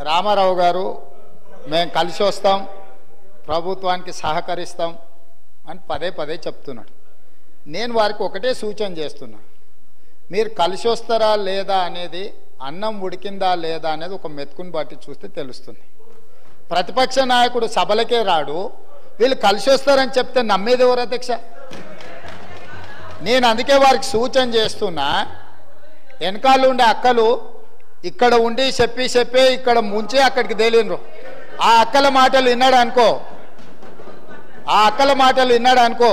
రామారావు గారు మేము కలిసి వస్తాం, ప్రభుత్వానికి సహకరిస్తాం అని పదే పదే చెప్తున్నాడు. నేను వారికి ఒకటే సూచన చేస్తున్నా, మీరు కలిసి వస్తారా లేదా అనేది, అన్నం ఉడికిందా లేదా అనేది ఒక మెతుకుని బట్టి చూస్తే తెలుస్తుంది. ప్రతిపక్ష నాయకుడు సభలకే రాడు, వీళ్ళు కలిసి వస్తారని చెప్తే నమ్మేది ఎవరు అధ్యక్ష? నేను అందుకే వారికి సూచన చేస్తున్నా, వెనకాల ఉండే అక్కలు ఇక్కడ ఉండి చెప్పి ఇక్కడ ముంచి అక్కడికి తేలినరు. ఆ అక్కల మాటలు విన్నాడు అనుకో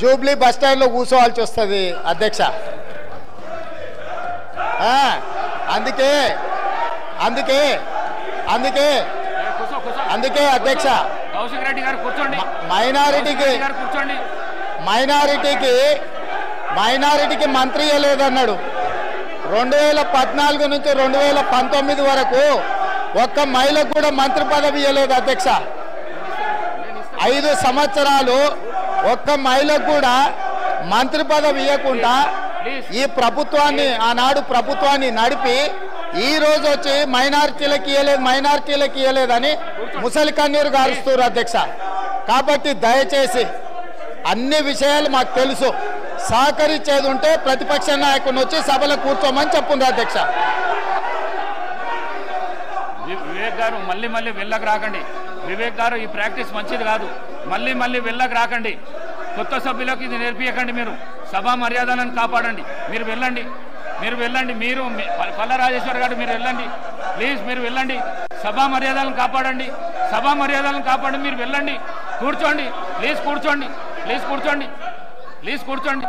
జూబ్లీ బస్ స్టాండ్లో కూర్చోవాల్సి వస్తుంది అధ్యక్ష. అందుకే అందుకే అందుకే అందుకే అధ్యక్ష, మైనారిటీకి మంత్రి ఇవ్వలేదన్నాడు. 2014 నుంచి 2019 వరకు ఒక్క మహిళకు కూడా మంత్రి పదవి ఇవ్వలేదు అధ్యక్ష. 5 సంవత్సరాలు ఒక్క మహిళకు కూడా మంత్రి పదవి ఇవ్వకుండా ఈ ప్రభుత్వాన్ని, ఆనాడు ప్రభుత్వాన్ని నడిపి ఈ రోజు వచ్చి మైనారిటీలకు ఇవ్వలేదని ముసలి కన్నీరు గారుస్తారు అధ్యక్ష. కాబట్టి దయచేసి అన్ని విషయాలు మాకు తెలుసు, సహకరించేది ఉంటే ప్రతిపక్ష నాయకుడిని వచ్చి సభలో కూర్చోమని చెప్పుంది అధ్యక్ష. వివేక్ గారు మళ్ళీ వెళ్ళకు రాకండి. వివేక్ గారు ఈ ప్రాక్టీస్ మంచిది కాదు. మళ్ళీ వెళ్ళకు రాకండి. కొత్త సభ్యులకు ఇది నేర్పించకండి. మీరు సభా మర్యాదలను కాపాడండి. మీరు వెళ్ళండి. మీరు పల్ల రాజేశ్వర్ గారు మీరు వెళ్ళండి ప్లీజ్. మీరు వెళ్ళండి, సభా మర్యాదలను కాపాడండి. మీరు వెళ్ళండి, కూర్చోండి ప్లీజ్. కూర్చోండి.